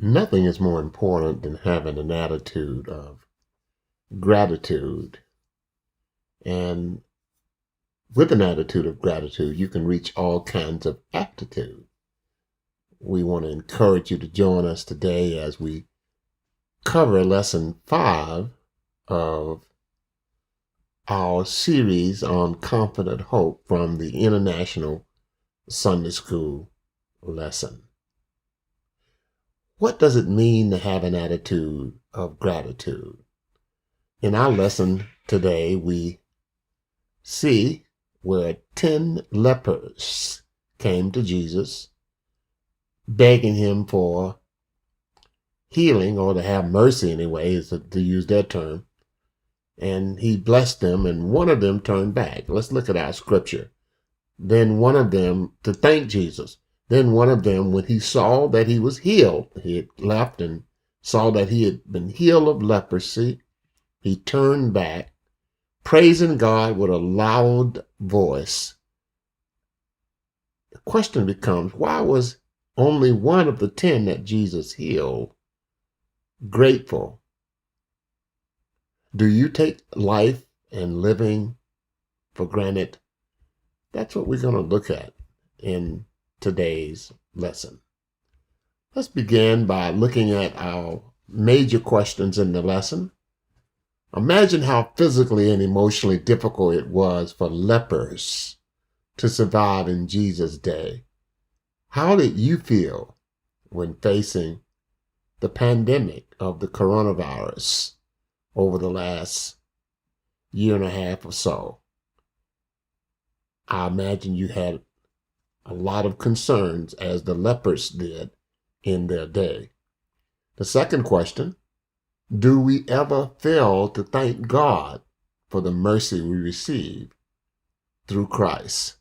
Nothing is more important than having an attitude of gratitude. And with an attitude of gratitude, you can reach all kinds of aptitude. We want to encourage you to join us today as we cover lesson 5 of our series on confident hope from the International Sunday School lesson. What does it mean to have an attitude of gratitude? In our lesson today, we see where 10 lepers came to Jesus, begging him for healing, or to have mercy anyway, is to use that term. And he blessed them, and one of them turned back. Let's look at our scripture. Then one of them, to thank Jesus, then one of them, when he saw that he was healed, he had left and saw that he had been healed of leprosy, he turned back, praising God with a loud voice. The question becomes, why was only one of the 10 that Jesus healed grateful? Do you take life and living for granted? That's what we're going to look at in today's lesson. Let's begin by looking at our major questions in the lesson. Imagine how physically and emotionally difficult it was for lepers to survive in Jesus' day. How did you feel when facing the pandemic of the coronavirus over the last year and a half or so? I imagine you had a lot of concerns, as the lepers did in their day. The second question, do we ever fail to thank God for the mercy we receive through Christ?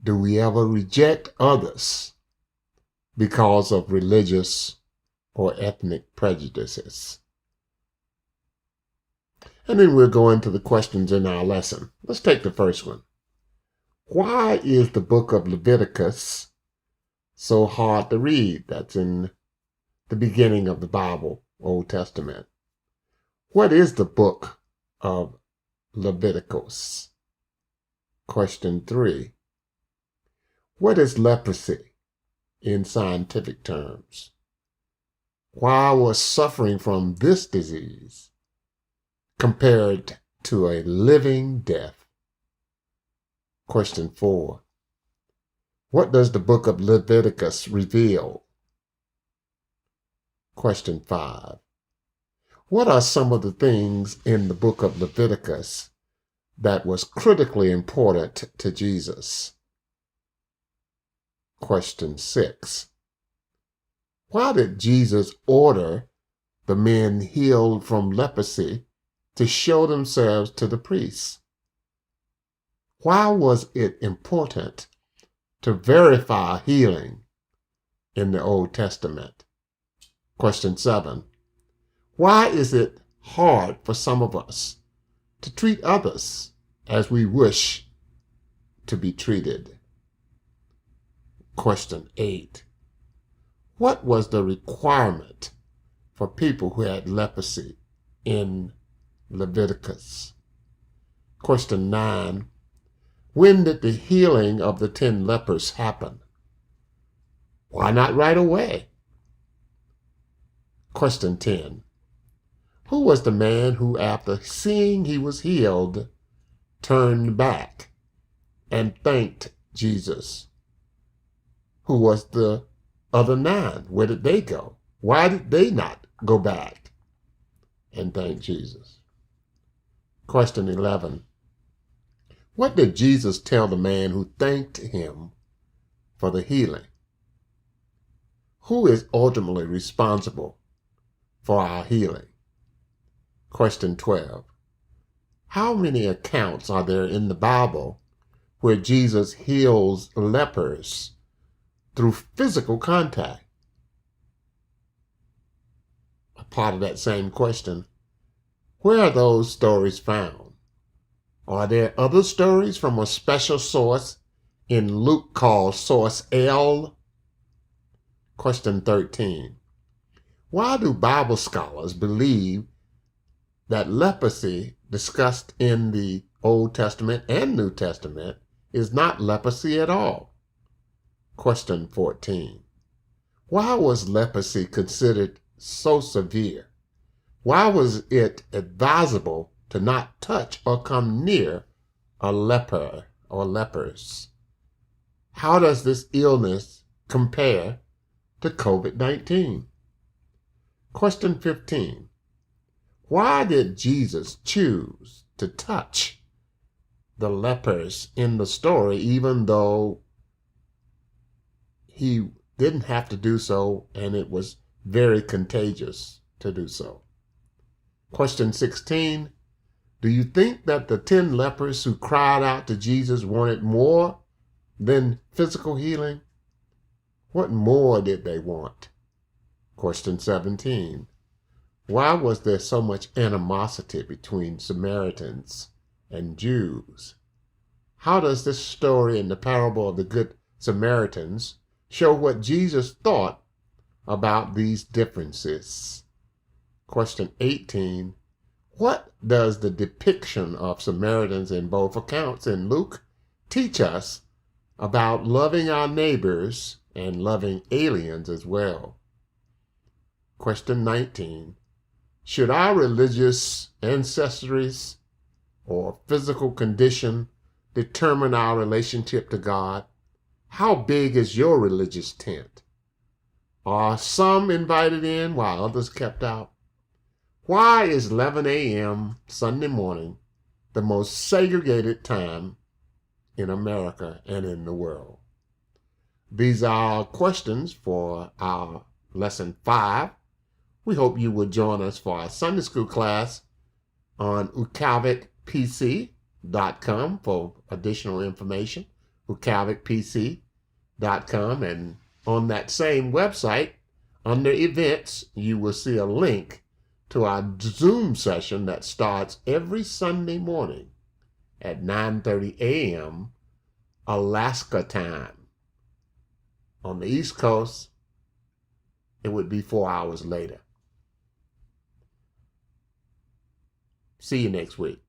Do we ever reject others because of religious or ethnic prejudices? And then we'll go into the questions in our lesson. Let's take the first one. Why is the book of Leviticus so hard to read? That's in the beginning of the Bible, Old Testament. What is the book of Leviticus? Question 3. What is leprosy in scientific terms? Why was suffering from this disease compared to a living death? Question 4. What does the book of Leviticus reveal? Question 5. What are some of the things in the book of Leviticus that was critically important to Jesus? Question 6. Why did Jesus order the men healed from leprosy to show themselves to the priests? Why was it important to verify healing in the Old Testament? Question 7. Why is it hard for some of us to treat others as we wish to be treated? Question 8. What was the requirement for people who had leprosy in Leviticus? Question 9. When did the healing of the 10 lepers happen? Why not right away? Question 10. Who was the man who, after seeing he was healed, turned back and thanked Jesus? Who was the other 9? Where did they go? Why did they not go back and thank Jesus? Question 11. What did Jesus tell the man who thanked him for the healing? Who is ultimately responsible for our healing? Question 12. How many accounts are there in the Bible where Jesus heals lepers through physical contact? A part of that same question, where are those stories found? Are there other stories from a special source in Luke called Source L? Question 13. Why do Bible scholars believe that leprosy discussed in the Old Testament and New Testament is not leprosy at all? Question 14. Why was leprosy considered so severe? Why was it advisable to not touch or come near a leper or lepers? How does this illness compare to COVID-19? Question 15. Why did Jesus choose to touch the lepers in the story even though he didn't have to do so and it was very contagious to do so? Question 16. Do you think that the 10 lepers who cried out to Jesus wanted more than physical healing? What more did they want? Question 17. Why was there so much animosity between Samaritans and Jews? How does this story in the parable of the Good Samaritans show what Jesus thought about these differences? Question 18. What does the depiction of Samaritans in both accounts in Luke teach us about loving our neighbors and loving aliens as well? Question 19. Should our religious ancestries or physical condition determine our relationship to God? How big is your religious tent? Are some invited in while others kept out? Why is 11 a.m. Sunday morning the most segregated time in America and in the world? These are our questions for our lesson 5. We hope you will join us for our Sunday school class on Utqiagvikpc.com for additional information, Utqiagvikpc.com, and on that same website, under events, you will see a link to our Zoom session that starts every Sunday morning at 9:30 a.m. Alaska time. On the East Coast, it would be 4 hours later. See you next week.